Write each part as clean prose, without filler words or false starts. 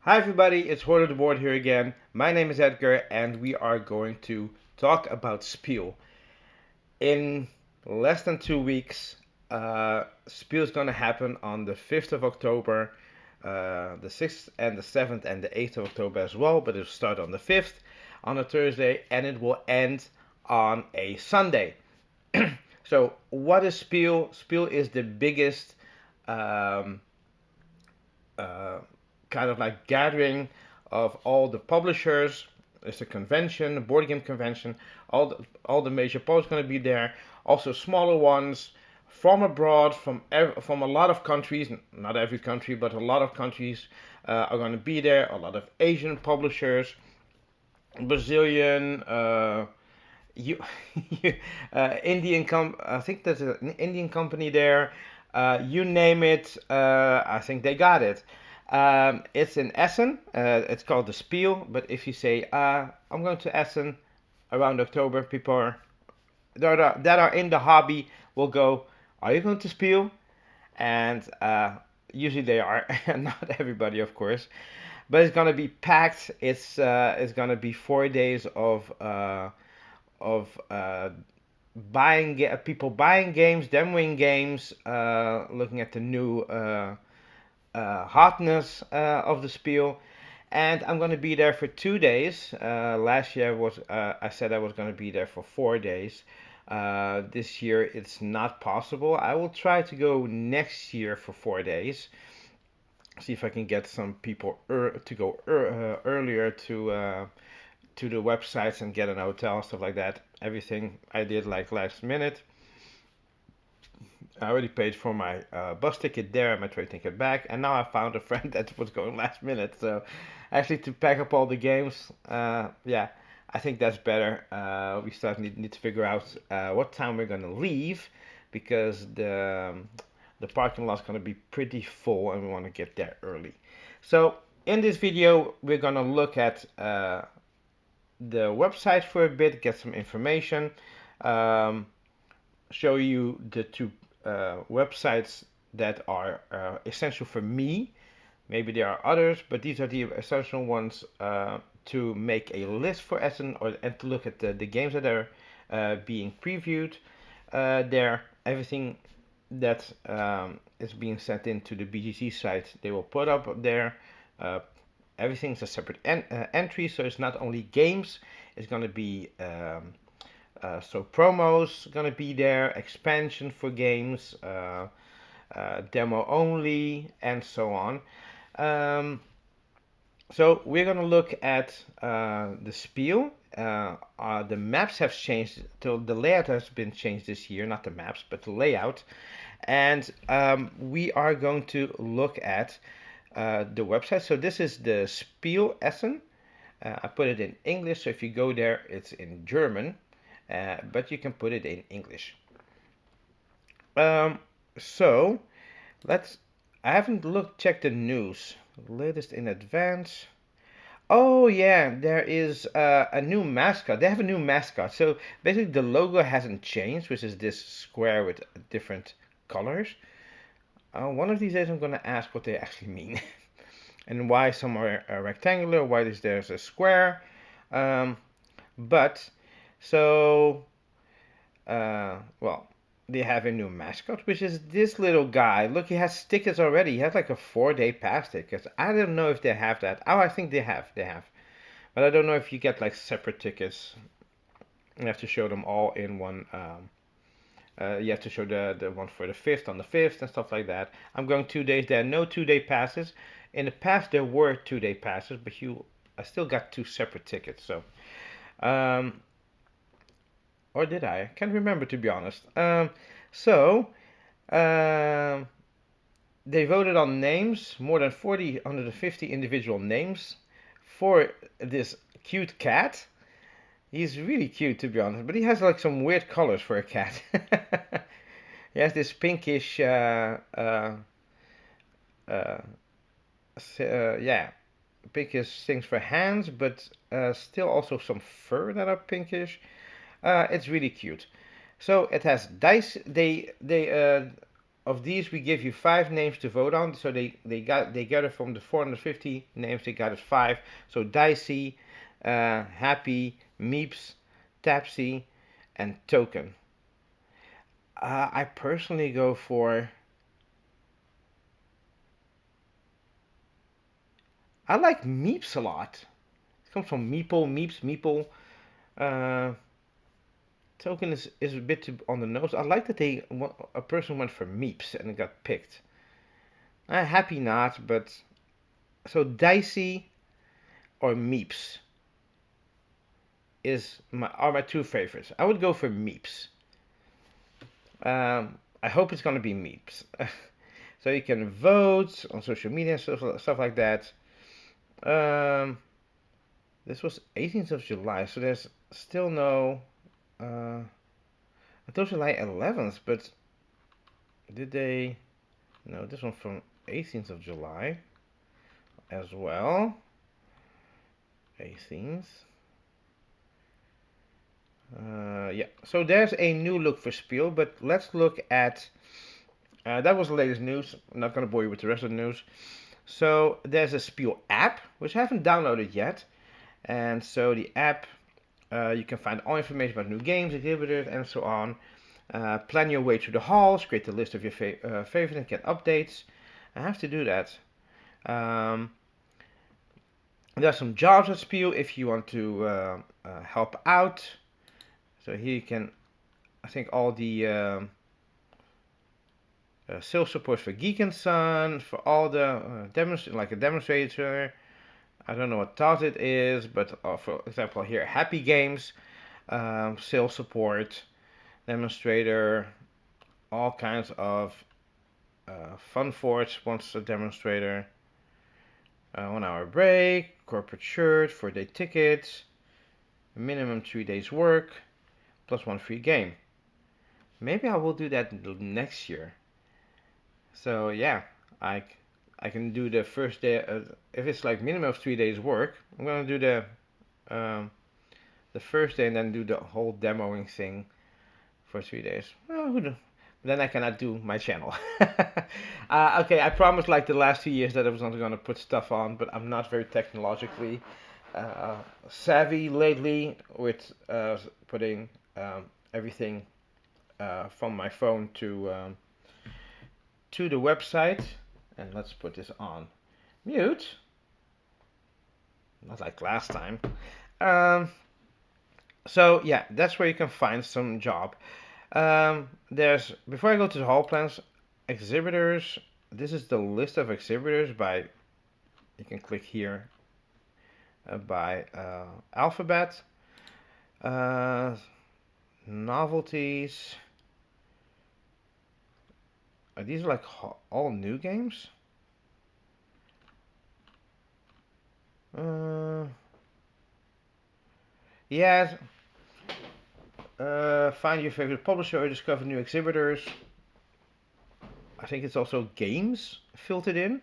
Hi everybody, it's Horde of the Board here again. My name is Edgar and we are going to talk about Spiel. In less than 2 weeks, Spiel is going to happen on the 5th of October, the 6th and the 7th and the 8th of October as well, but it'll start on the 5th on a Thursday and it will end on a Sunday. So, what is Spiel? Spiel is the biggest um, uh, kind of like gathering of all the publishers. It's a convention, a board game convention. All the major pros going to be there. Also smaller ones from abroad, from a lot of countries. Not every country, but a lot of countries are going to be there. A lot of Asian publishers, Brazilian. You, I think there's an Indian company there. You name it, I think they got it. It's in Essen. It's called the Spiel. But if you say, I'm going to Essen around October, people that are in the hobby will go, are you going to Spiel? And usually they are. Not everybody, of course. But it's gonna be packed. It's gonna be 4 days of people buying games, demoing games, looking at the new hotness of the Spiel. And I'm going to be there for 2 days. Last year I said I was going to be there for 4 days. This year it's not possible. I will try to go next year for 4 days. See if I can get some people to go earlier to the websites and get an hotel and stuff like that. Everything I did like last minute. I already paid for my bus ticket there and my train ticket back, and now I found a friend that was going last minute. So actually, to pack up all the games, yeah, I think that's better. We start need to figure out what time we're gonna leave because the parking lot's gonna be pretty full, and we want to get there early. So in this video, we're gonna look at the website for a bit, get some information, um, show you the two websites that are essential for me. Maybe there are others, but these are the essential ones to make a list for Essen and to look at the games that are being previewed there. Everything that is being sent into the BGC site, they will put up there. Uh, Everything's a separate entry, so it's not only games. It's going to be so promos going to be there, expansion for games, demo only, and so on. Um, so we're going to look at the Spiel. The maps have changed. The layout has been changed this year, not the maps, but the layout. And we are going to look at the website. So this is the Spiel Essen. I put it in English, so if you go there, it's in German, but you can put it in English. Um, so let's. I haven't checked the news. Latest in advance. Oh yeah, there is a new mascot. They have a new mascot. So basically, the logo hasn't changed, which is this square with different colors. One of these days, I'm gonna ask what they actually mean. And why some are rectangular, why there's a square. Um, but so well, they have a new mascot, which is this little guy. Look, he has stickers already. He has like a 4-day pass ticket. I don't know if they have that. Oh, I think they have. They have, but I don't know if you get like separate tickets. You have to show them all in one. You have to show the one for the 5th on the 5th and stuff like that. I'm going 2 days. There are no 2-day passes. In the past, there were 2-day passes, but I still got two separate tickets. So, um, or did I? I can't remember to be honest. So, um, they voted on names, more than 150 individual names for this cute cat. He's really cute to be honest, but he has like some weird colors for a cat. He has this pinkish, uh, yeah, pinkish things for hands, but still also some fur that are pinkish. It's really cute. So it has dice. They of these, we give you 5 names to vote on. So they gathered from the 450 names. They got it 5. So Dicey, Happy, Meeps, Tapsy, and Token. I personally go for. I like Meeps a lot. It comes from Meeple, Meeps, Meeple. Uh, Token is a bit too on the nose. I like that a person went for Meeps and it got picked. Happy not, but so Dicey or Meeps are my 2 favorites. I would go for Meeps. I hope it's gonna be Meeps. So you can vote on social media and stuff like that. Um, this was 18th of July, so there's still no. I thought July 11th, but did they? No, this one from 18th of July as well. 18th. Yeah, so there's a new look for Spiel, but let's look at. That was the latest news. I'm not going to bore you with the rest of the news. So there's a Spiel app, which I haven't downloaded yet. And so the app, you can find all information about new games, exhibitors, and so on. Plan your way through the halls, create a list of your favorites, and get updates. I have to do that. Um, there's some jobs at Spiel if you want to help out. So here you can, I think all the sales support for Geek and Sun, for all the like a demonstrator. I don't know what TOS it is, but for example here, Happy Games, sales support, demonstrator, all kinds of fun forts wants a demonstrator. 1 hour break, corporate shirt, 4-day tickets, minimum 3 days work, plus 1 free game. Maybe I will do that next year. So yeah, I can do the first day. If it's like minimum of 3 days work, I'm gonna do the first day and then do the whole demoing thing for 3 days. Well, then I cannot do my channel. Okay, I promised like the last 2 years that I was not gonna put stuff on, but I'm not very technologically savvy lately with putting everything from my phone to the website. And let's put this on mute. Not like last time. So yeah, that's where you can find some job. There's before I go to the hall plans, exhibitors. This is the list of exhibitors by. You can click here by alphabet. Uh, Novelties. Are these like all new games? Yeah. Find your favorite publisher or discover new exhibitors. I think it's also games filtered in.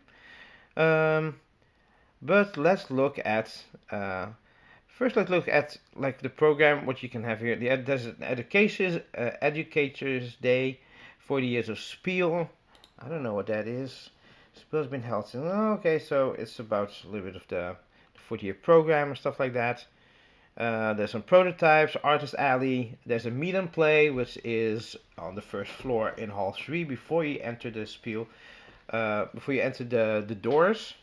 But let's look at first. Let's look at like the program. What you can have here. There's an Educators Day, 40 years of Spiel. I don't know what that is. Spiel's been held since. Oh, okay, so it's about a little bit of the 40-year program and stuff like that. There's some prototypes, Artist Alley. There's a meet and play, which is on the first floor in Hall 3 before you enter the Spiel. Before you enter the doors.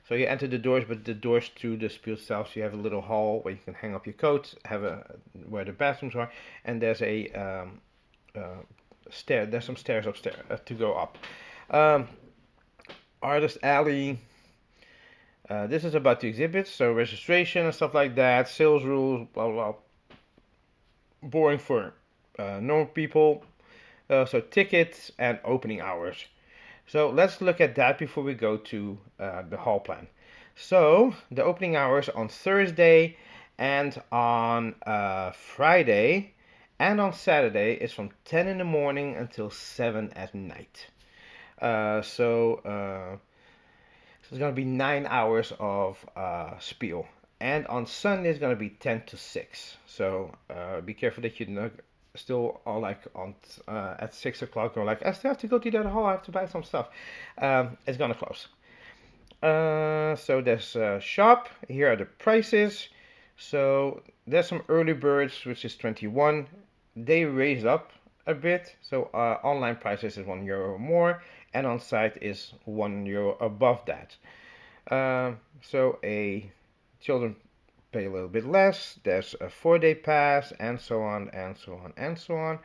So you enter the doors, but the doors to the Spiel itself. So you have a little hall where you can hang up your coat, where the bathrooms are, and there's a stair. There's some stairs upstairs to go up. Artist Alley. This is about the exhibits, so registration and stuff like that, sales rules, blah blah. Blah. Boring for normal people. So tickets and opening hours. So let's look at that before we go to the hall plan. So the opening hours on Thursday and on Friday and on Saturday is from 10 in the morning until 7 at night. So it's going to be 9 hours of Spiel. And on Sunday it's going to be 10 to 6. So be careful that you still all like on at 6 o'clock, or like I still have to go to that hall. I have to buy some stuff. It's gonna close. So there's shop. Here are the prices. So there's some early birds, which is 21. They raised up a bit. So online prices is €1 more, and on site is €1 above that. So a children pay a little bit less. There's a 4-day pass, and so on, and so on, and so on.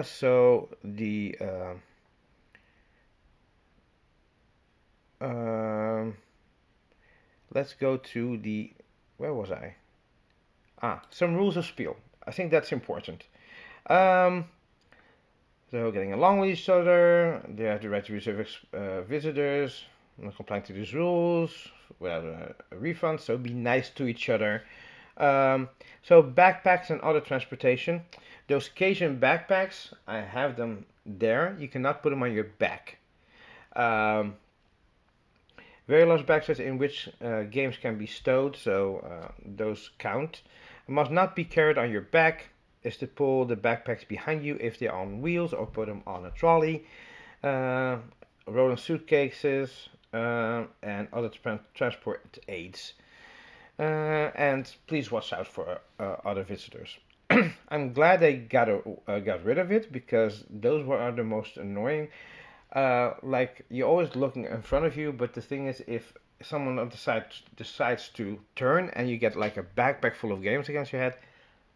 So the um, let's go to the, where was I? Some rules of Spiel. I think that's important. Um, so getting along with each other, they have the right to reserve visitors, not complying to these rules, without a refund. So be nice to each other. So backpacks and other transportation. Those Cajun backpacks, I have them there. You cannot put them on your back. Um, Very large backpacks in which games can be stowed, so those count. It must not be carried on your back. Is to pull the backpacks behind you if they're on wheels, or put them on a trolley. Uh, Rolling suitcases and other transport aids. And please watch out for other visitors. I'm glad they got rid of it, because those were the most annoying. Like, you're always looking in front of you, but the thing is, if someone on the side decides to turn and you get like a backpack full of games against your head,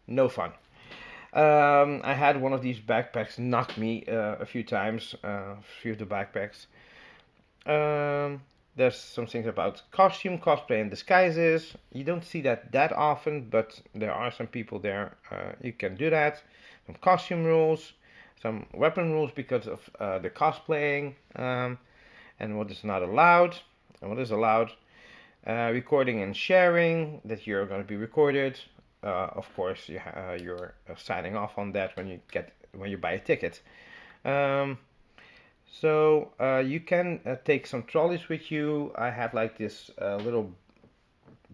no fun. I had one of these backpacks knock me a few times, a few of the backpacks. Um, there's some things about costume, cosplay, and disguises. You don't see that often, but there are some people there. You can do that. Some costume rules, some weapon rules because of the cosplaying, and what is not allowed and what is allowed. Recording and sharing, that you're going to be recorded. Of course, you're signing off on that when you buy a ticket. Um, you can take some trolleys with you. I have like this little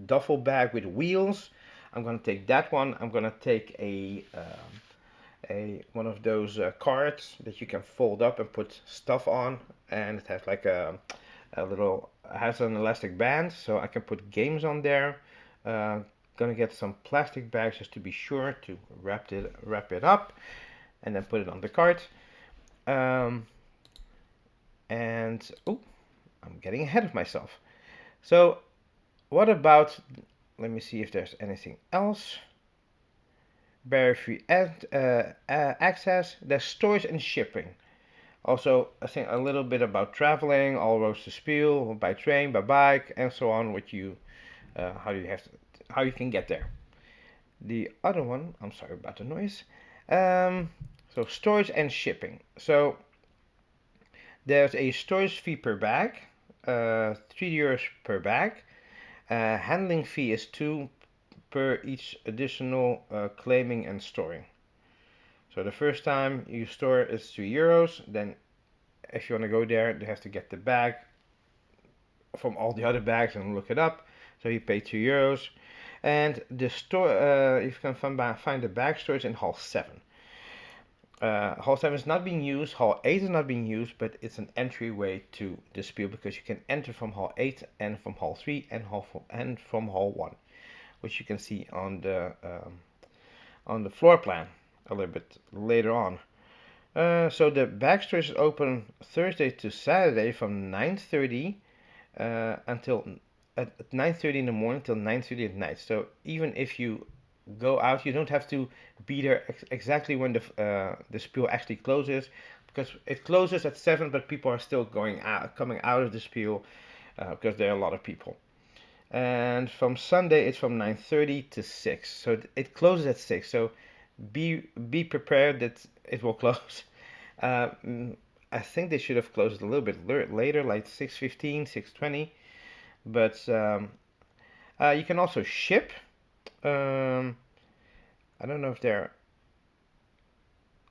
duffel bag with wheels. I'm gonna take that one. I'm gonna take a one of those carts that you can fold up and put stuff on, and it has like a little, has an elastic band, so I can put games on there. Gonna get some plastic bags just to be sure to wrap it up, and then put it on the cart. Um, and oh, I'm getting ahead of myself. So what about, let me see if there's anything else. Barrier-free access. There's storage and shipping. Also, I think a little bit about traveling, all roads to Spiel, by train, by bike, and so on. How you can get there. The other one, I'm sorry about the noise. So storage and shipping. So there's a storage fee per bag, €3 per bag. Handling fee is 2 per each additional claiming and storing. So the first time you store is €3. Then if you want to go there, you have to get the bag from all the other bags and look it up. So you pay €2. And the store, you can find the bag storage in Hall 7. Hall 7 is not being used, Hall 8 is not being used, but it's an entryway to the Spiel, because you can enter from Hall 8 and from Hall 3 and from Hall 1, which you can see on the floor plan a little bit later on. So the bag storage is open Thursday to Saturday from 9:30 until at 9:30 in the morning till 9:30 at night. So even if you go out, you don't have to be there exactly when the Spiel actually closes, because it closes at 7, but people are still coming out of the Spiel, because there are a lot of people. And from Sunday it's from 9:30 to 6. So it closes at 6. So be prepared that it will close. Uh, I think they should have closed a little bit later, like 6:15, 6:20. But you can also ship. Um, I don't know if there.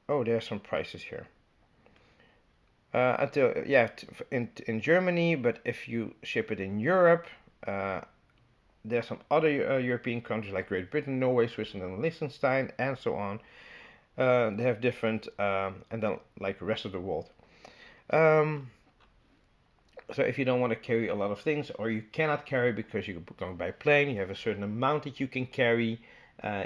Oh, there are some prices here. Until yeah, in Germany, but if you ship it in Europe, there's some other European countries like Great Britain, Norway, Switzerland, Liechtenstein, and so on. They have different, and then like the rest of the world. Um, so if you don't want to carry a lot of things, or you cannot carry because you're going by plane, you have a certain amount that you can carry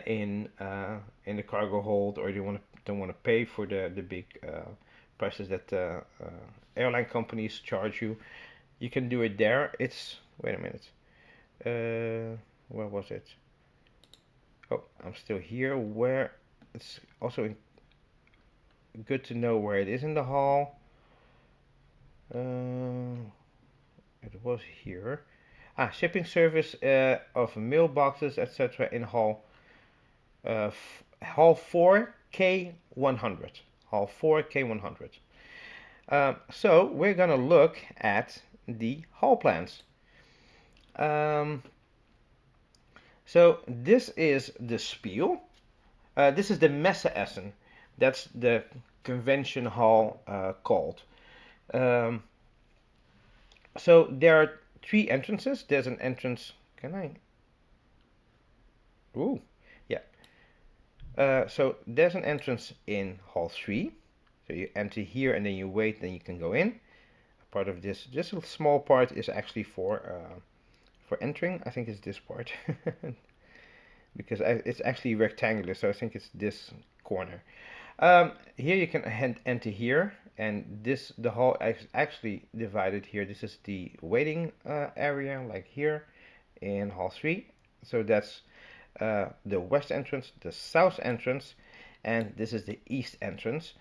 in the cargo hold, or you don't want to pay for the big prices that airline companies charge you. You can do it there. It's wait a minute. Where was it? Oh, I'm still here. Where it's also good to know where it is in the hall. Uh, it was here. Shipping service of mailboxes, etc. in hall 4K100. Hall 4K100. So we're gonna look at the hall plans. Um, so this is the Spiel. This is the Messe Essen. That's the convention hall called. Um, so there are three entrances. There's an entrance. Can I? Ooh, yeah. So there's an entrance in hall 3. So you enter here and then you wait, then you can go in. Part of this little small part is actually for entering. I think it's this part because it's actually rectangular, so I think it's this corner. Here you can enter here, and the hall is actually divided here. This is the waiting area, like here in hall 3. So that's the west entrance, the south entrance, and this is the east entrance,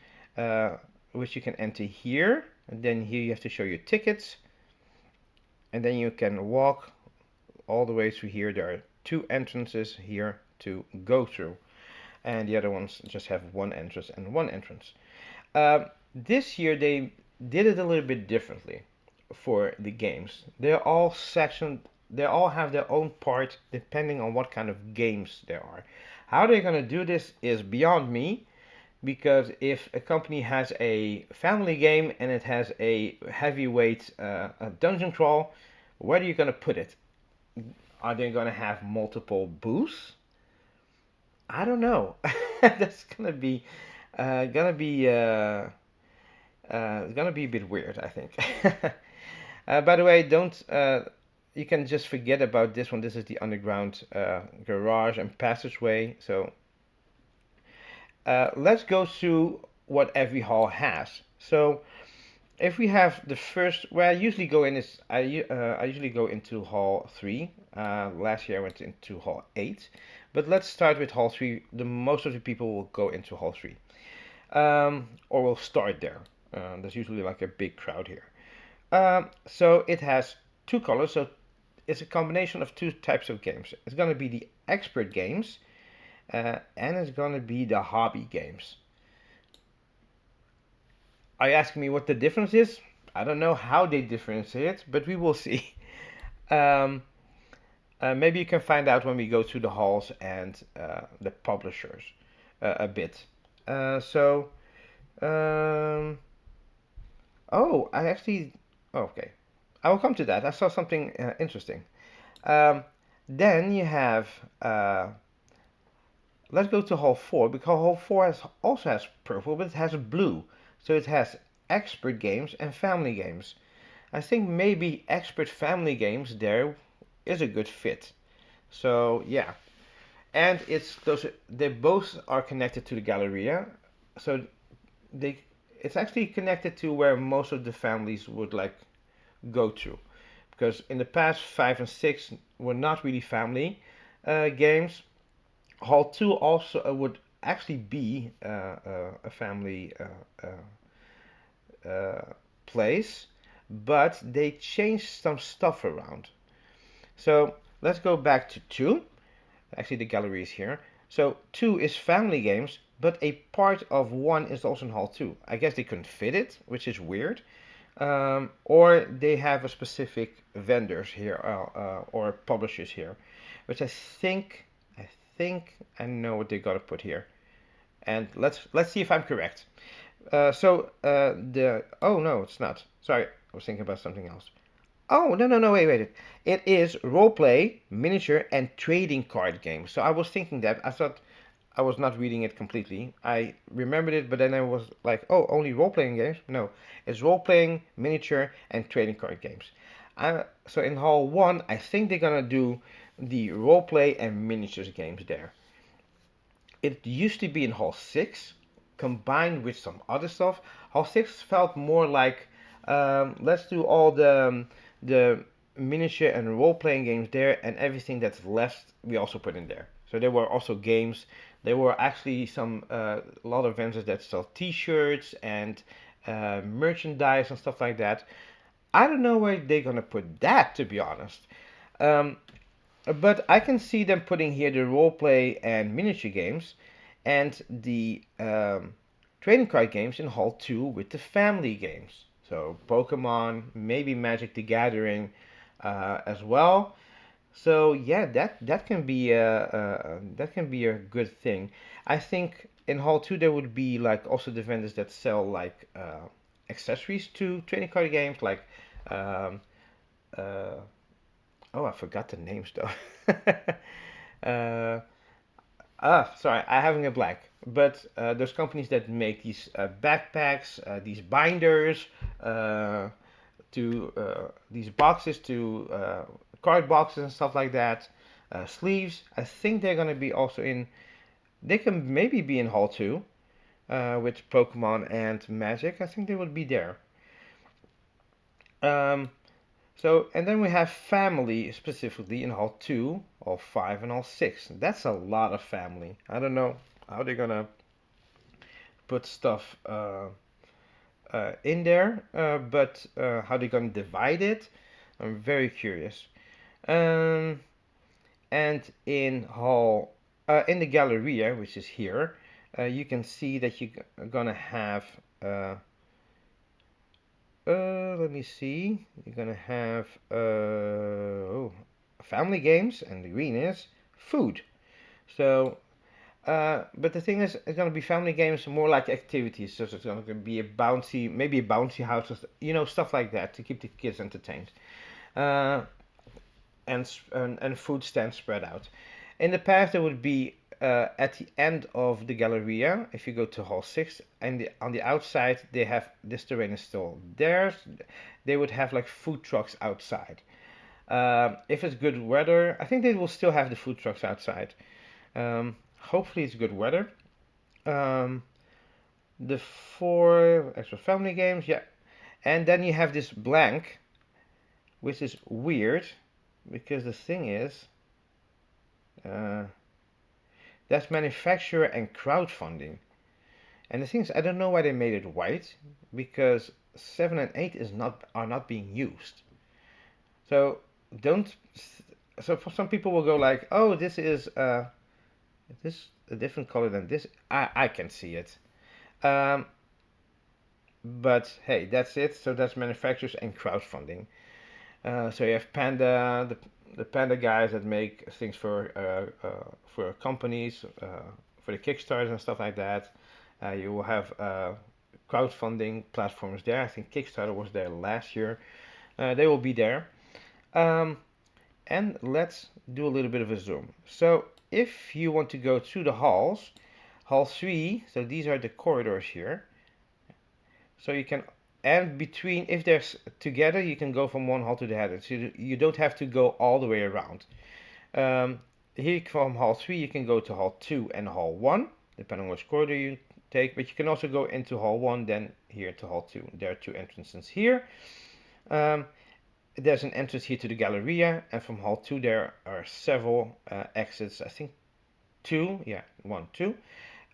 which you can enter here. And then here you have to show your tickets, and then you can walk all the way through here. There are two entrances here to go through, and the other ones just have one entrance and one entrance. This year they did it a little bit differently for the games. They're all sectioned. They all have their own part depending on what kind of games there are. How they're gonna do this is beyond me, because if a company has a family game and it has a heavyweight a dungeon crawl, where are you gonna put it? Are they gonna have multiple booths? I don't know. That's gonna be a bit weird, I think. By the way, don't you can just forget about this one. This is the underground garage and passageway. So let's go through what every hall has. So if we have the first, where I usually go in is I usually go into hall 3. Last year I went into hall 8, but let's start with hall 3. The most of the people will go into hall 3, or will start there. There's usually like a big crowd here. So it has two colors. So it's a combination of two types of games. It's going to be the expert games, and it's going to be the hobby games. Are you asking me what the difference is? I don't know how they differentiate, but we will see. Um, Maybe you can find out when we go to the halls and the publishers a bit. So, um, oh, I actually, oh, okay. I will come to that. I saw something interesting. Um, then you have, let's go to hall 4, because hall 4 also has purple, but it has blue. So it has expert games and family games. I think maybe expert family games there is a good fit. So yeah, and they both are connected to the Galleria, so they it's actually connected to where most of the families would like go to, because in the past 5 and 6 were not really family games. Hall 2 also would actually be a family place, but they changed some stuff around. So let's go back to 2. Actually, the gallery is here. So 2 is family games, but a part of 1 is also in Hall 2. I guess they couldn't fit it, which is weird. Or they have a specific vendors here or publishers here, which I know what they gotta put here. And let's see if I'm correct. The oh no, it's not. Sorry, I was thinking about something else. Oh, no, no, no, wait. It is role play, miniature, and trading card games. So I was thinking that. I thought I was not reading it completely. I remembered it, but then I was like, oh, only role playing games? No, it's role playing, miniature, and trading card games. So in Hall 1, I think they're gonna do the role play and miniatures games there. It used to be in Hall 6, combined with some other stuff. Hall 6 felt more like let's do all the miniature and role playing games there, and everything that's left we also put in there. So there were also games. There were actually some a lot of vendors that sell T-shirts and merchandise and stuff like that. I don't know where they're gonna put that, to be honest. Um, but I can see them putting here the roleplay and miniature games and the trading card games in Hall 2 with the family games. So Pokemon, maybe Magic the Gathering as well. So yeah, that can be a good thing. I think in Hall 2 there would be like also the vendors that sell like accessories to trading card games like um, uh, oh, I forgot the names though. uh, Sorry, I'm having a blank. But there's companies that make these backpacks, these binders, uh, to these boxes, to card boxes and stuff like that. Sleeves. I think they're gonna be also in. They can maybe be in Hall 2 with Pokemon and Magic. I think they would be there. Um, So, and then we have family specifically in Hall 2, Hall 5, and Hall 6. That's a lot of family. I don't know how they're gonna put stuff in there, but how they're gonna divide it, I'm very curious. Um, and in the Galleria, which is here, you can see that you're gonna have uh, let me see. You're gonna have family games, and the green is food. So, but the thing is, it's gonna be family games more like activities. So it's gonna be a bouncy, maybe a bouncy house, stuff like that to keep the kids entertained. Uh, and food stands spread out. In the past, there would be at the end of the Galleria, if you go to Hall 6, and on the outside, they have this terrain is still there. They would have like food trucks outside. If it's good weather, I think they will still have the food trucks outside. Hopefully, it's good weather. Um, the four extra family games, yeah. And then you have this blank, which is weird because the thing is, uh, that's manufacturer and crowdfunding. And the thing is, I don't know why they made it white because 7 and 8 is not are not being used. So don't. So for some people will go like, oh, this a different color than this. I can see it. Um, but hey, that's it. So that's manufacturers and crowdfunding. So you have Panda, the Panda guys that make things for companies, for the Kickstarters and stuff like that. You will have crowdfunding platforms there. I think Kickstarter was there last year. They will be there. Um, and let's do a little bit of a zoom. So if you want to go to the halls, hall 3, so these are the corridors here. So you can, and between, if they're together, you can go from one hall to the other. So you don't have to go all the way around. Um, Here from hall 3, you can go to hall 2 and hall 1, depending on which corridor you take. But you can also go into hall 1, then here to hall 2. There are two entrances here. Um, there's an entrance here to the Galleria, and from hall 2 there are several exits. I think two, yeah, one, two.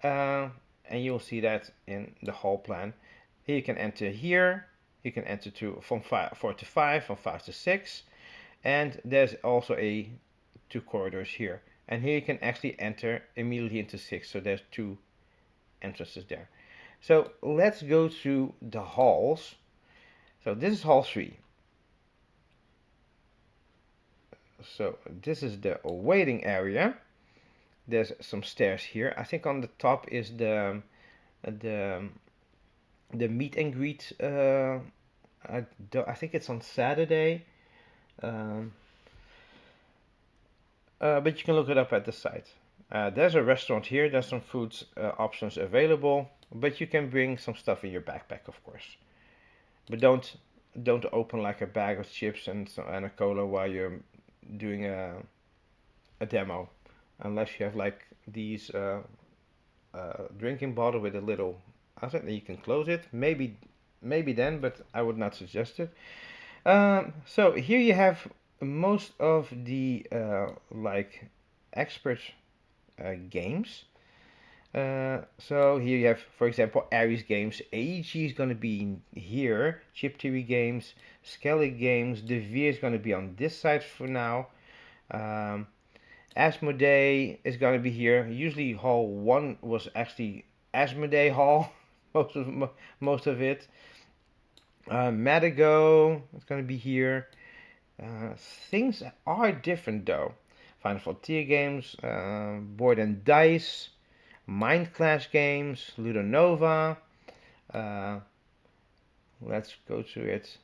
Uh, and you'll see that in the hall plan. Here you can enter here. You can enter from 4 to 5, from 5 to 6. And there's also two corridors here. And here you can actually enter immediately into 6. So there's two entrances there. So let's go through the halls. So this is hall 3. So this is the waiting area. There's some stairs here. I think on the top is the the meet and greet. I think it's on Saturday. Um, but you can look it up at the site. There's a restaurant here. There's some food options available, but you can bring some stuff in your backpack, of course. But don't open like a bag of chips and a cola while you're doing a demo, unless you have like these drinking bottle with a little. I think you can close it. Maybe then, but I would not suggest it. So here you have most of the like expert games. So here you have, for example, Aries games. AEG is going to be in here. Chip Theory games, Skelly games. The V is going to be on this side for now. Um, Asmodee is going to be here. Usually Hall 1 was actually Asmodee Hall, most of it. Madigo is going to be here. Things are different though. Final Frontier games, Board and Dice, Mind Clash games, Ludo Nova. Uh, let's go to it.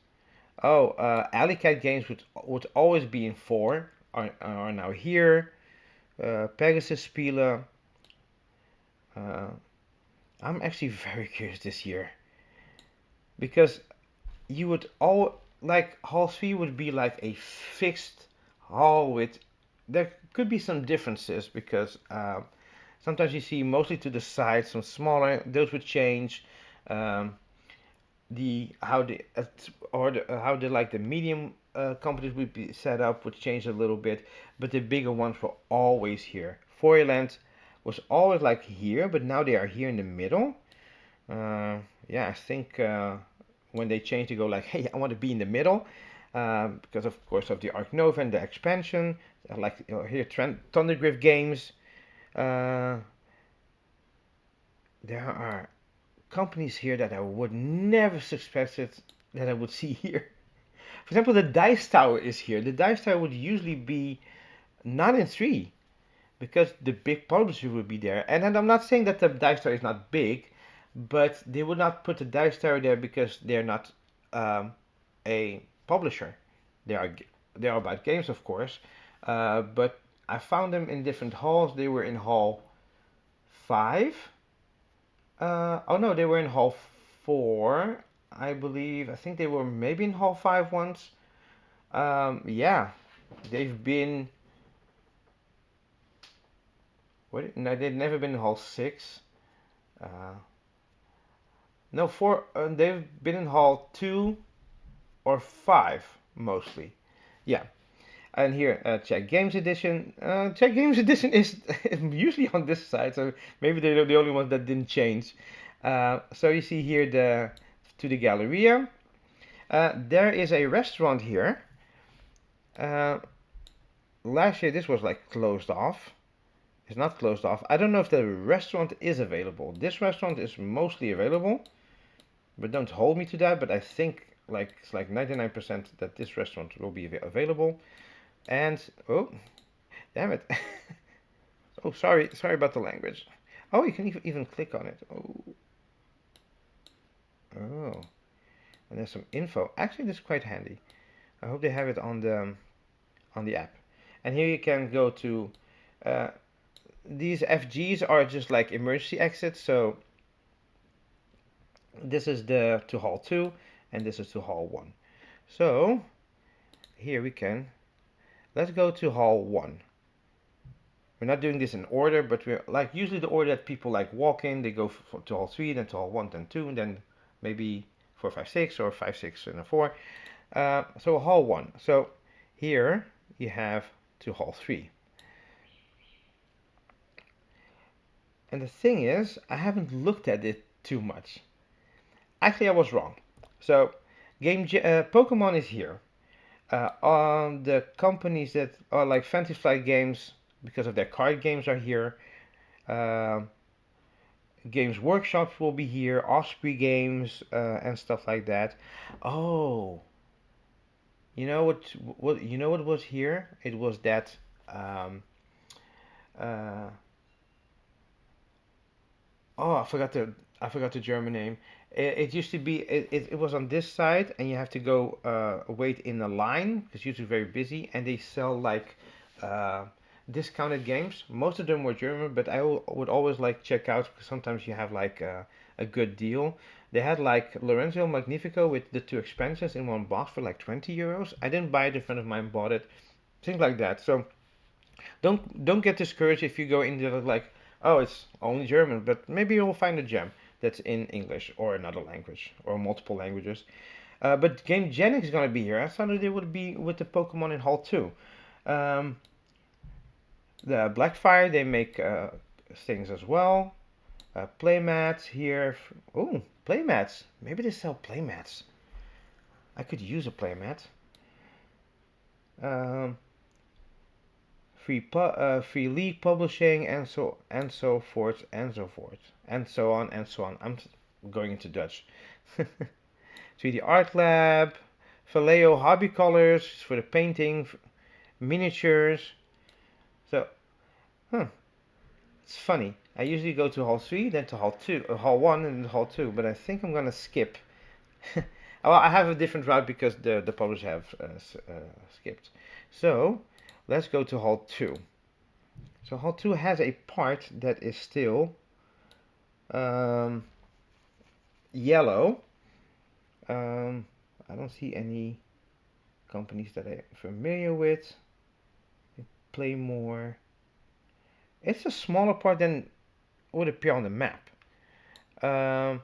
Oh, Alley Cat games would always be in 4 are now here. Pegasus Spiele. Uh, I'm actually very curious this year because you would all like Hall 3 would be like a fixed hall with. There could be some differences because sometimes you see mostly to the sides, some smaller. Those would change. Um, the how the or how the like the medium companies would be set up would change a little bit, but the bigger ones were always here. Foyerland was always like here, but now they are here in the middle. Yeah, I think when they change to go like, hey, I want to be in the middle, because of course of the Ark Nova and the expansion, like here Thundergriff games. Uh, there are companies here that I would never suspected that I would see here. For example, the Dice Tower is here. The Dice Tower would usually be not in 3 because the big publisher would be there. And I'm not saying that the Dice Tower is not big, but they would not put the Dice Tower there because they're not um, a publisher. They are they are about games, of course, but I found them in different halls. They were in Hall 5. Oh no, they were in Hall 4, I believe. I think they were maybe in Hall 5 once. Yeah, they've been. What? No, they've never been in Hall 6. Uh, no, 4. They've been in Hall 2 or 5 mostly. Yeah, and here, Czech Games Edition. Czech Games Edition is usually on this side, so maybe they're the only ones that didn't change. So you see here the to the Galleria. There is a restaurant here. Uh, Last year this was like closed off. It's not closed off. I don't know if the restaurant is available. This restaurant is mostly available, but don't hold me to that. But I think like it's like 99% that this restaurant will be available. And oh, damn it! Oh, sorry about the language. Oh, you can even click on it. Oh, and there's some info. Actually, this is quite handy. I hope they have it on the app. And here you can go to uh, these FGs are just like emergency exits. So this is the to hall 2 and this is to hall 1. So here we can, let's go to hall 1. We're not doing this in order, but we're like usually the order that people like walk in, they go to hall 3, then to hall 1, then 2, and then maybe 4, 5, 6 or 5, 6 and a 4. So hall 1. So here you have to hall 3. And the thing is, I haven't looked at it too much. Actually, I was wrong. So, Pokemon is here. On the companies that are like Fantasy Flight Games, because of their card games, are here. Uh, Games Workshops will be here. Osprey Games and stuff like that. Oh, you know what? What you know what was here? It was that. Um, uh, Oh, I forgot the German name. It used to be it was on this side, and you have to go wait in a line because usually very busy, and they sell like uh, discounted games. Most of them were German, but would always like check out because sometimes you have like a good deal. They had like Lorenzo Magnifico with the two expansions in one box for like 20 euros. I didn't buy it, a friend of mine bought it. Things like that. So don't get discouraged if you go into like, oh, it's only German, but maybe you'll find a gem that's in English or another language or multiple languages. But Game Genic is gonna be here. I thought they would be with the Pokemon in Hall 2. Um, the Blackfire, they make things as well. Playmats here. Oh, playmats. Maybe they sell playmats. I could use a playmat. Um, free league publishing and so forth and so forth and so on and so on. I'm going into Dutch. 3D Art Lab, Vallejo Hobby Colors for the painting, miniatures. So, huh, it's funny. I usually go to Hall 3, then to Hall 2, Hall 1, and Hall 2, but I think I'm gonna skip. Well, I have a different route because the publishers have skipped. So, let's go to Hall 2. So Hall 2 has a part that is still um, yellow. I don't see any companies that I'm familiar with. Play more. It's a smaller part than would appear on the map. Um,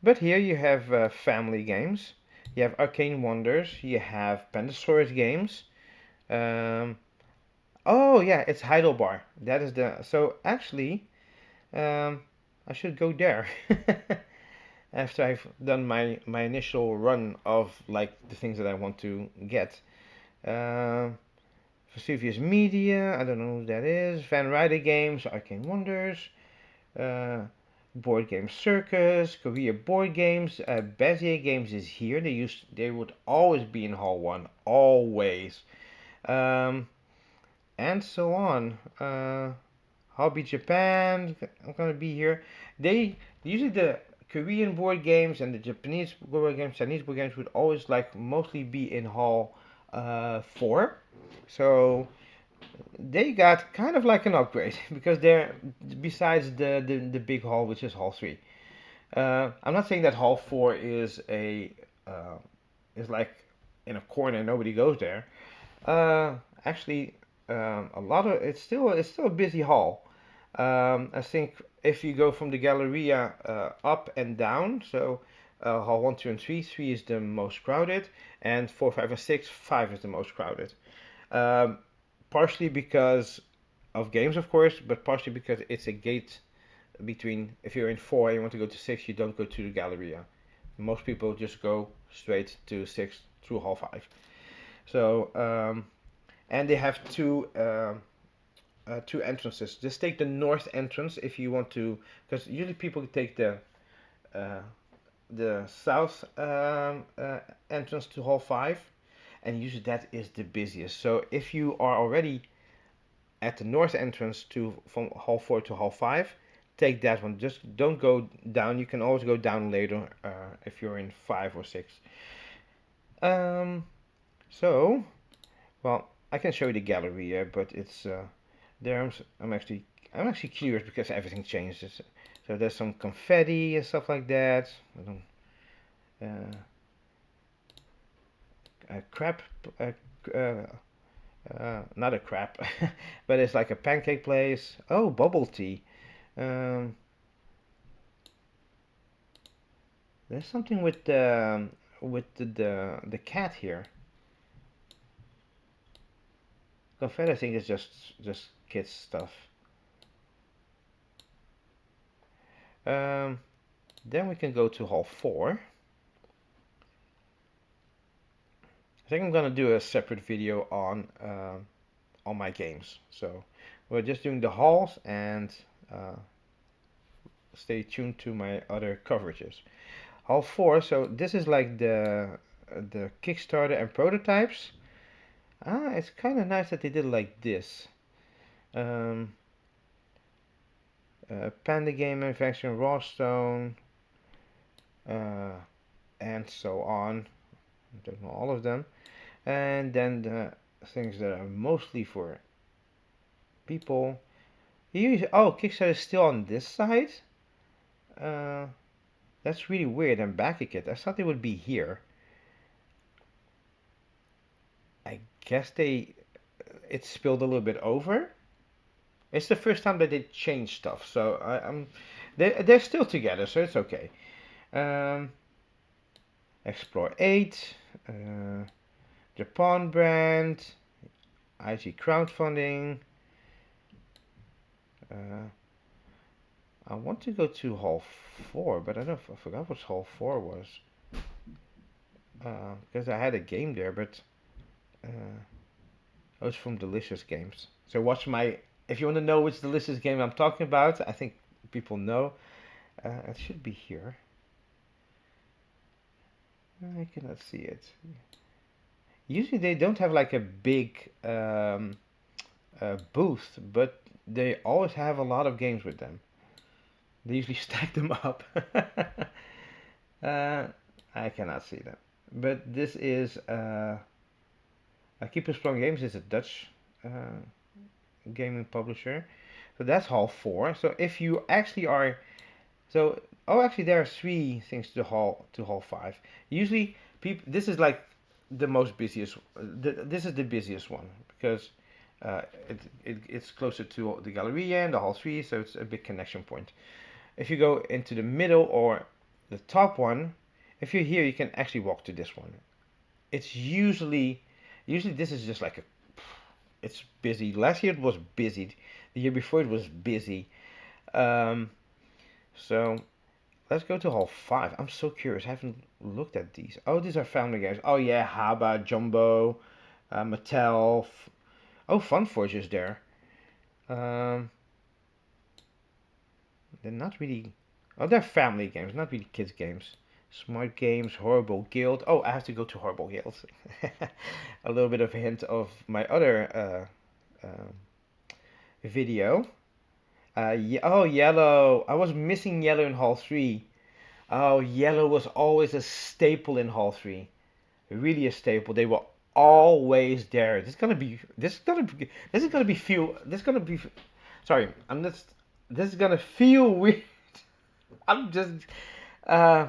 but here you have family games. You have Arcane Wonders. You have Pandasaurus games. Um, oh yeah, it's Heidelbar. That is the. So actually, um, I should go there after I've done my initial run of like the things that I want to get. Uh, Vesuvius Media, I don't know who that is. Van Ryder Games, Arcane Wonders, uh, Board Game Circus, Korea Board Games, Bezier Games is here. They would always be in Hall 1, always. Um, and so on. Hobby Japan, I'm gonna be here. They usually the Korean board games and the Japanese board games, Chinese board games would always like mostly be in Hall 4. So they got kind of like an upgrade because they're besides the big hall, which is Hall 3. I'm not saying that Hall 4 uh, is like in a corner and nobody goes there. Actually, a lot of it's still a busy hall. I think if you go from the Galleria up and down, so hall 1, 2, and 3, 3 is the most crowded, and 4, 5, and 6, 5 is the most crowded. Um, Partially because of games, of course, but partially because it's a gate between. If you're in 4 and you want to go to 6, you don't go to the Galleria. Most people just go straight to 6 through hall 5. So, and they have two entrances. Just take the north entrance if you want to, because usually people take uh, the south entrance to Hall 5, and usually that is the busiest. So if you are already at the north entrance to from Hall 4 to Hall 5, take that one. Just don't go down. You can always go down later if you're in 5 or 6. Um, so, well, I can show you the gallery, but it's there. I'm actually curious because everything changes. So there's some confetti and stuff like that. I don't, a crap, uh, uh, not a crap, but it's like a pancake place. Oh, bubble tea. Um, there's something with the cat here. Confetti, I think is just kids stuff. Um, then we can go to Hall 4. I think I'm gonna do a separate video on my games. So we're just doing the halls and uh, stay tuned to my other coverages. Hall 4. So this is like the Kickstarter and prototypes. It's kind of nice that they did it like this. Um, Panda Game Manufacturing, Rawstone, uh, and so on. I don't know all of them. And then the things that are mostly for people. Oh, Kickstarter is still on this side. Uh, that's really weird. And back again. I thought they would be here. I guess it spilled a little bit over. It's the first time that they changed stuff, so they're still together, so it's okay. Um, Explore 8, Japan brand, IG crowdfunding. Uh, I want to go to Hall 4, but I forgot what Hall 4 was. Because I had a game there, but uh, it was from Delicious Games. So watch my. If you want to know which Delicious game I'm talking about, I think people know. It should be here. I cannot see it. Usually they don't have like a big booth, but they always have a lot of games with them. They usually stack them up. uh, I cannot see them. But this is Keep Exploring Games is a Dutch gaming publisher. So that's Hall 4. So if you actually are so actually there are three things to Hall 5. Usually people this is like the most busiest this is the busiest one because it's closer to the Galleria and the Hall 3, so it's a big connection point. If you go into the middle or the top one, if you're here, you can actually walk to this one. It's usually this is just like it's busy. Last year it was busy. The year before it was busy. Um, so let's go to Hall 5. I'm so curious. I haven't looked at these. Oh, these are family games. Oh yeah, Haba, Jumbo, Mattel. Oh, Funforge is there. Um, they're not really. Oh, they're family games, not really kids games. Smart Games, Horrible Guild. Oh, I have to go to Horrible Guild. A little bit of a hint of my other video. Oh, Yellow. I was missing Yellow in Hall 3. Oh, Yellow was always a staple in Hall 3. Really a staple. They were always there. This is gonna be feel. This is gonna be. Sorry, I'm just. This is gonna feel weird. I'm just. Uh,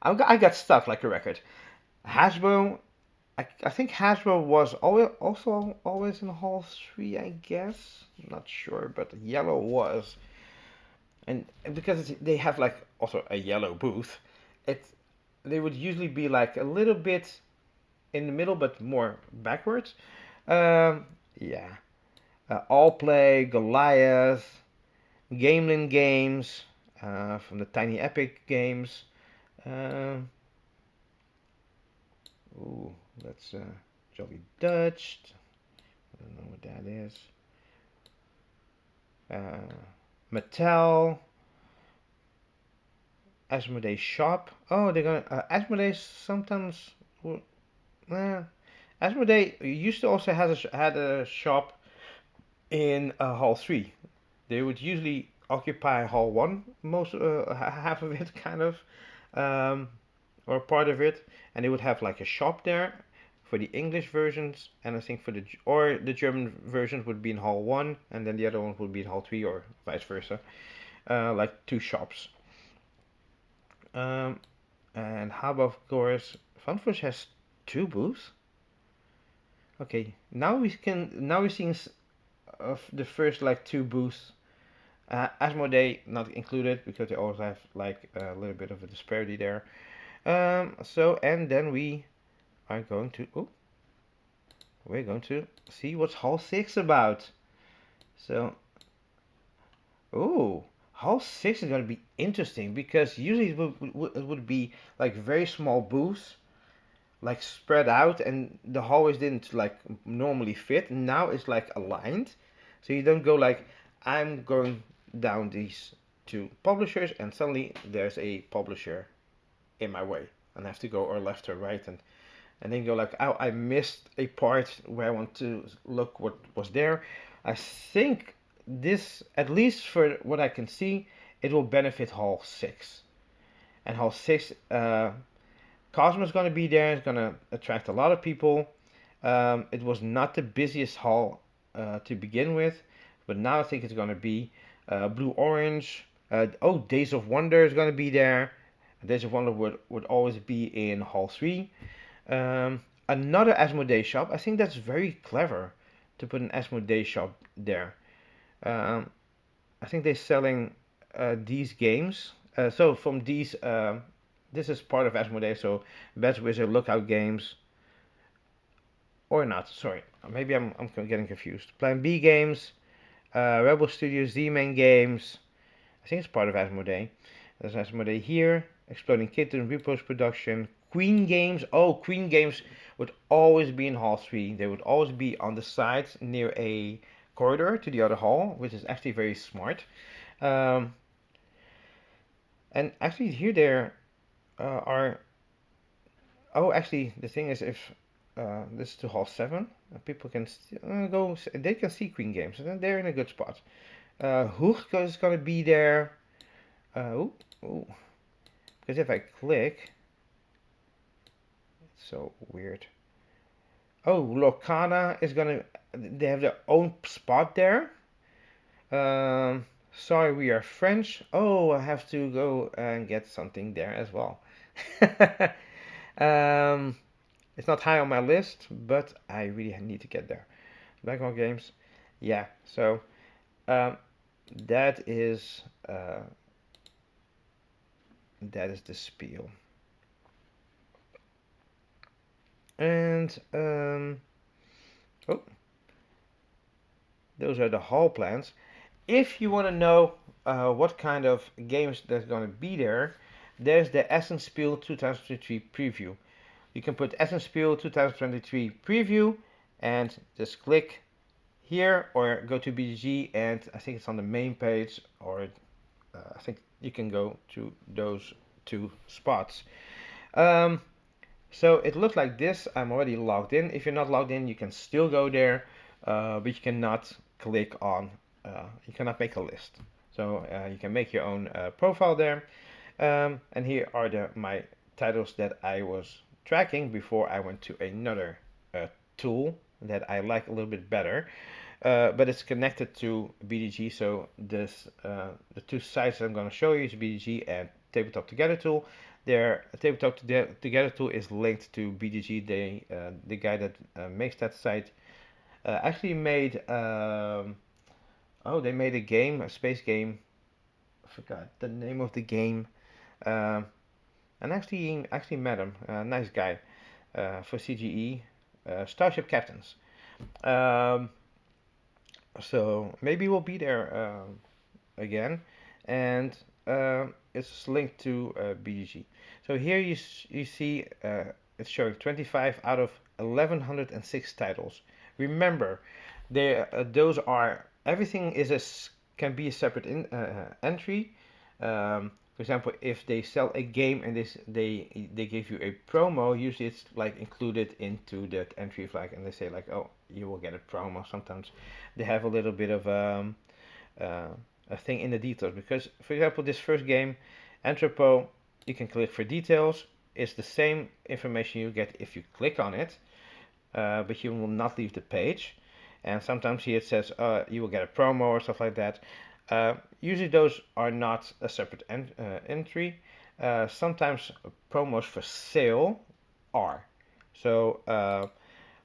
I got stuck like a record. Hasbro. I think Hasbro was also always in Hall 3. I guess. I'm not sure, but Yellow was. And because they have like also a yellow booth, it they would usually be like a little bit in the middle, but more backwards. Um, yeah, All Play, Goliath, Gamelin Games from the Tiny Epic games. Um, ooh, that's Jolly Dutch. I don't know what that is. Mattel, Asmodee Shop. Oh, they're gonna Asmodee sometimes. Uh, Asmodee used to also had a shop in Hall 3. They would usually occupy Hall 1, most half of it, kind of, um, or part of it, and they would have like a shop there for the English versions, and I think for the German versions would be in Hall 1, and then the other one would be in Hall 3, or vice versa, like two shops. Um, and how about, of course, Funfish has two booths. Okay, now we're seeing of the first like two booths. Asmodee not included because they always have like a little bit of a disparity there. So and then we're going to see what's Hall 6 about. So Hall 6 is going to be interesting because usually it would be like very small booths like spread out and the hallways didn't like normally fit. Now it's like aligned, so you don't go like I'm going down these two publishers and suddenly there's a publisher in my way and I have to go or left or right and then go like oh I missed a part where I want to look what was there. I think this, at least for what I can see, it will benefit Hall 6 and Hall 6 Cosmo's going to be there. It's going to attract a lot of people. It was not the busiest hall to begin with, but now I think it's gonna be Blue Orange. Oh, Days of Wonder is gonna be there. Days of Wonder would always be in Hall 3. Another Asmodee shop. I think that's very clever to put an Asmodee shop there. Um, I think they're selling these games. So from these, this is part of Asmodee. So Best Wizard, Lookout Games, or not. Sorry, maybe I'm getting confused. Plan B Games, Rebel Studios, Z-Man Games. I think it's part of Asmodee. There's Asmodee here. Exploding Kitten, Repos Production, Queen Games. Oh, Queen Games would always be in Hall 3. They would always be on the side near a corridor to the other hall, which is actually very smart. Um, and actually, here there are. Oh, actually, the thing is, if this is to Hall 7, people can go. They can see Queen Games, and they're in a good spot. Hook is going to be there. Ooh, ooh. Because if I click, it's so weird. Oh, Locana is gonna. They have their own spot there. Um, Sorry, we are French. Oh, I have to go and get something there as well. um, it's not high on my list, but I really need to get there. Background games, yeah. So um, that is uh, that is the spiel, and oh, those are the hall plans. If you want to know what kind of games that's going to be there, there's the Essen Spiel 2023 preview. You can put Essen Spiel 2023 preview and just click here or go to BGG, and I think it's on the main page, or I think you can go to those two spots. Um, so it looks like this. I'm already logged in. If you're not logged in, you can still go there, but you cannot click on, you cannot make a list. So you can make your own profile there. And here are my titles that I was tracking before I went to another tool that I like a little bit better. But it's connected to BDG, so the two sites I'm going to show you is BDG and Tabletop Together tool. Their Tabletop Together tool is linked to BDG. The guy that makes that site actually made they made a game, a space game. I forgot the name of the game. Um, and actually met him, nice guy, for CGE, Starship Captains. Um, so maybe we'll be there again, and it's linked to BGG. So here you see it's showing 25 out of 1106 titles. Remember, those are everything is can be a separate entry. For example, if they sell a game and they give you a promo, usually it's like included into that entry flag, and they say like, oh, you will get a promo. Sometimes they have a little bit of uh, a thing in the details, because for example, this first game, Anthropo, you can click for details. It's the same information you get if you click on it, but you will not leave the page. And sometimes here it says you will get a promo or stuff like that. Usually those are not a separate entry. Sometimes promos for sale are. So,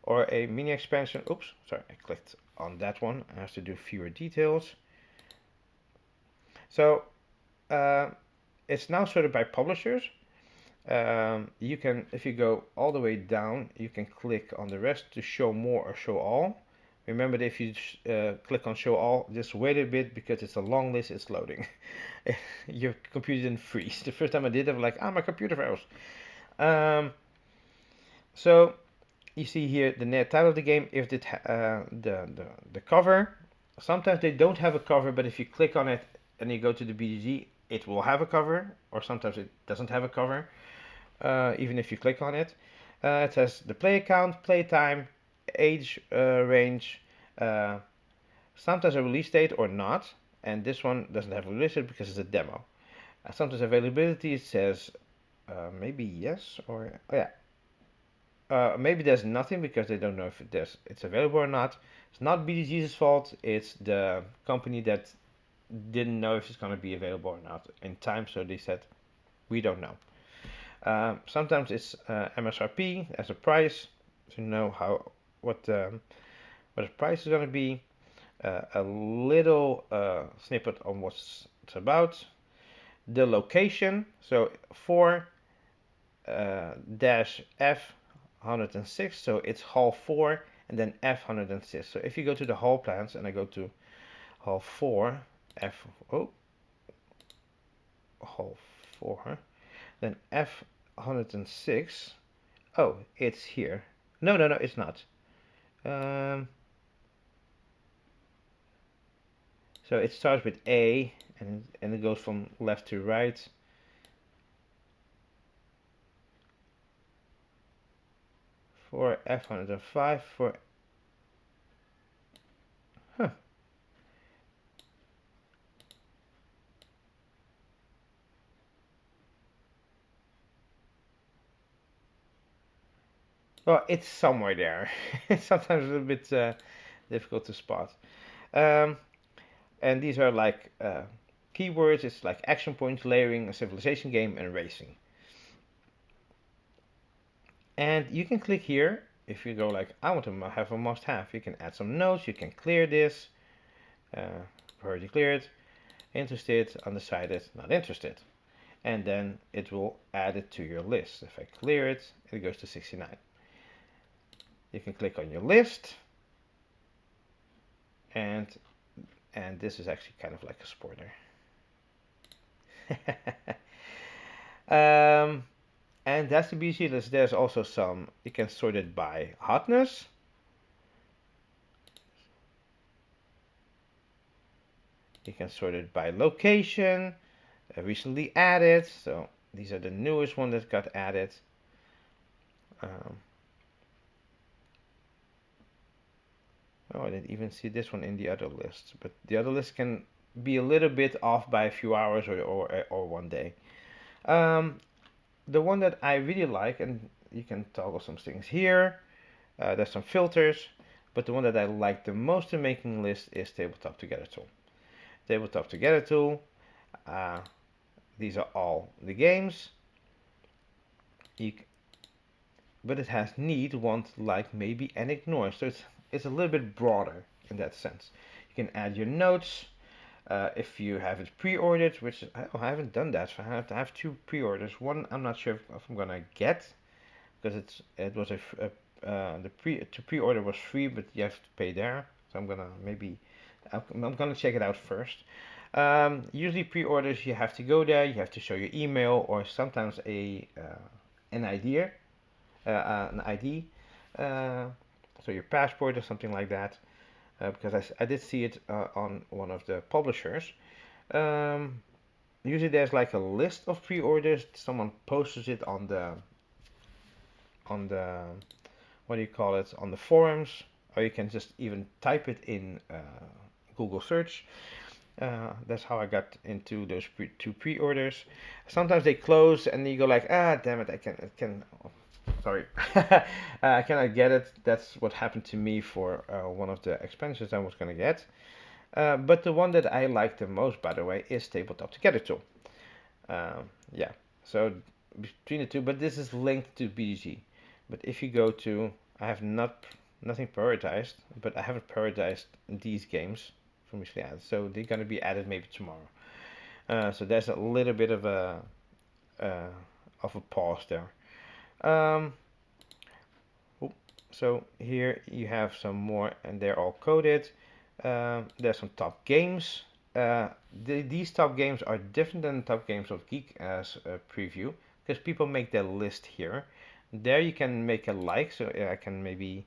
or a mini expansion. Oops, sorry, I clicked on that one. I have to do fewer details. So, it's now sorted by publishers. You can, if you go all the way down, you can click on the rest to show more or show all. Remember that if you click on show all, just wait a bit because it's a long list, it's loading. Your computer didn't freeze. The first time I did it, I was like, my computer froze. So you see here the net title of the game, if it the cover. Sometimes they don't have a cover, but if you click on it and you go to the BGG, it will have a cover, or sometimes it doesn't have a cover, even if you click on it. It says the play account, play time, age range, sometimes a release date or not, and this one doesn't have a release date because it's a demo. Sometimes availability, it says maybe yes, or oh, yeah, maybe there's nothing because they don't know if it's available or not. It's not BDG's fault. It's the company that didn't know if it's going to be available or not in time, so they said we don't know. Sometimes it's MSRP as a price to know what the price is going to be. A little snippet on what it's about. The location, so 4 dash F 106, so it's hall 4 and then F 106. So if you go to the hall plans and I go to hall 4 F hall 4, then F 106. Oh, it's here. No, no, no, it's not. So it starts with A and it goes from left to right. For F105 for huh. Well, it's somewhere there. It's sometimes a little bit difficult to spot. Um, and these are like keywords. It's like action points, layering, a civilization game, and racing. And you can click here if you go like, I want to have a must-have. You can add some notes. You can clear this. Already cleared. Interested, undecided, not interested. And then it will add it to your list. If I clear it, it goes to 69. You can click on your list, and this is actually kind of like a spoiler. And that's the BC list. There's also some, you can sort it by hotness. You can sort it by location, recently added. So these are the newest ones that got added. Oh, I didn't even see this one in the other list, but the other list can be a little bit off by a few hours or one day. The one that I really like, and you can toggle some things here. There's some filters, but the one that I like the most in making list is Tabletop Together Tool. Tabletop Together Tool. These are all the games. But it has need, want, like, maybe, and ignore. So it's a little bit broader in that sense. You can add your notes. If you have it pre-ordered, which I haven't done that, so I have two pre-orders. One I'm not sure if I'm gonna get, because it was to pre-order was free, but you have to pay there. So I'm gonna check it out first. Usually pre-orders you have to go there, you have to show your email or sometimes an idea, an ID, so your passport or something like that. Because I did see it on one of the publishers. Usually there's like a list of pre-orders. Someone posts it on the what do you call it, on the forums, or you can just even type it in Google search. That's how I got into those two pre-orders. Sometimes they close and you go like, damn it, I can sorry, I cannot get it. That's what happened to me for one of the expansions I was gonna get. But the one that I like the most, by the way, is Tabletop Together Tool. Yeah, so between the two, but this is linked to BDG. But if you go to, I have nothing prioritized, but I haven't prioritized these games from recently added, so they're gonna be added maybe tomorrow. So there's a little bit of a pause there. Um, so here you have some more, and they're all coded. There's some top games. These top games are different than the top games of Geek as a preview, because people make their list here. There you can make a like, so I can maybe,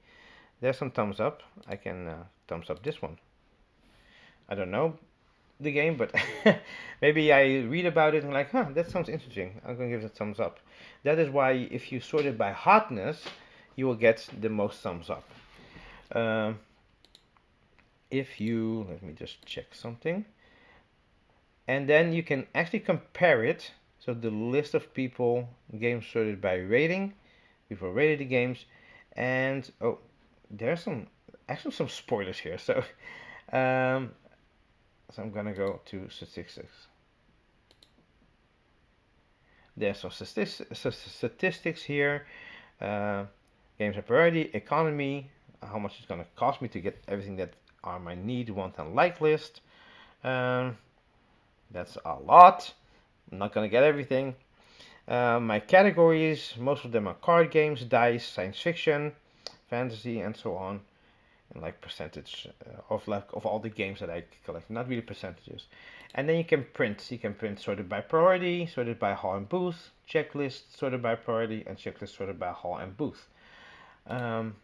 there's some thumbs up. I can thumbs up this one. I don't know the game, but maybe I read about it and like, that sounds interesting. I'm gonna give it a thumbs up. That is why if you sort it by hotness, you will get the most thumbs up. If you, let me just check something. And then you can actually compare it. So the list of people, games sorted by rating, people rated the games, and oh, there's some actually some spoilers here. Um, so I'm gonna go to statistics. There's some statistics here. Uh, Games of priority, economy, how much it's gonna cost me to get everything that are my need, want, and like list. Um, that's a lot. I'm not gonna get everything. My categories, most of them are card games, dice, science fiction, fantasy, and so on. And like percentage of all the games that I collect, not really percentages. And then you can print. You can print sorted by priority, sorted by hall and booth, checklist sorted by priority, and checklist sorted by hall and booth. Um,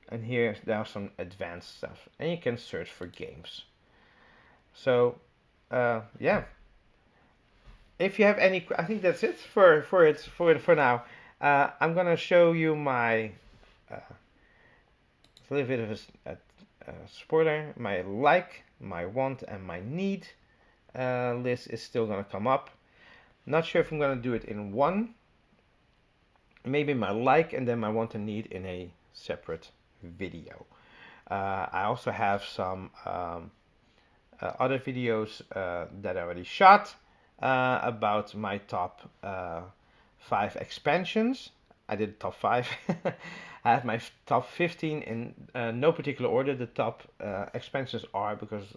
and here there are some advanced stuff, and you can search for games. So yeah, if you have any, I think that's it for now. I'm gonna show you my a little bit of a spoiler. My like, my want, and my need list is still gonna come up. Not sure if I'm gonna do it in one. Maybe my like and then my want and need in a separate video. I also have some other videos that I already shot about my top 5 expansions. I did top 5. I have my top 15 in no particular order. The top expansions are because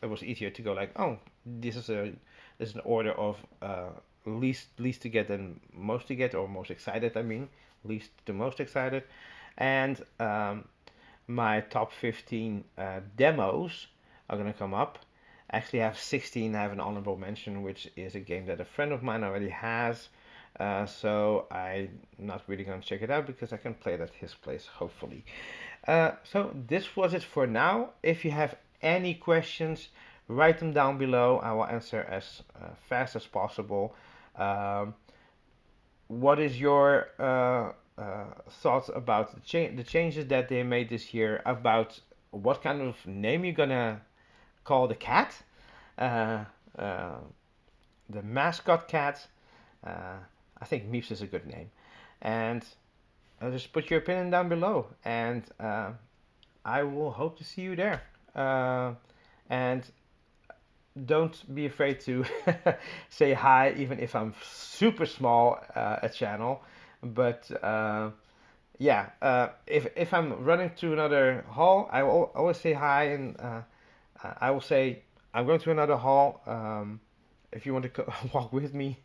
it was easier to go like, oh, this is an order of least to get and most to get, or most excited. I mean, least to most excited, and my top 15 demos are gonna come up. Actually, I have 16. I have an honorable mention, which is a game that a friend of mine already has. So I'm not really gonna check it out because I can play it at his place, hopefully. So this was it for now. If you have any questions, write them down below. I will answer as fast as possible. Um, what is your thoughts about the changes that they made this year? About what kind of name you're gonna call the cat? Uh, uh, the mascot cat. Uh, I think Meeps is a good name. And just put your opinion down below. And I will hope to see you there. And don't be afraid to say hi, even if I'm super small a channel. But yeah, if I'm running to another hall, I will always say hi, and I will say I'm going to another hall. If you want to walk with me,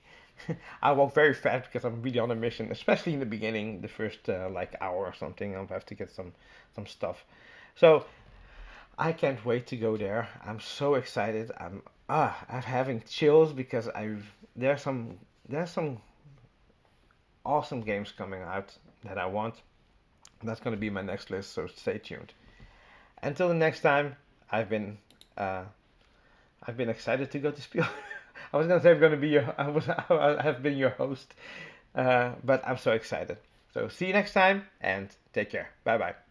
I walk very fast because I'm really on a mission, especially in the beginning, the first like hour or something. I'll have to get some stuff. So I can't wait to go there. I'm so excited. I'm having chills because there's some awesome games coming out that I want. That's going to be my next list, so stay tuned. Until the next time, I've been uh, I've been excited to go to Spiel. I was gonna say I'm gonna be your I have been your host, but I'm so excited. So see you next time and take care. Bye bye.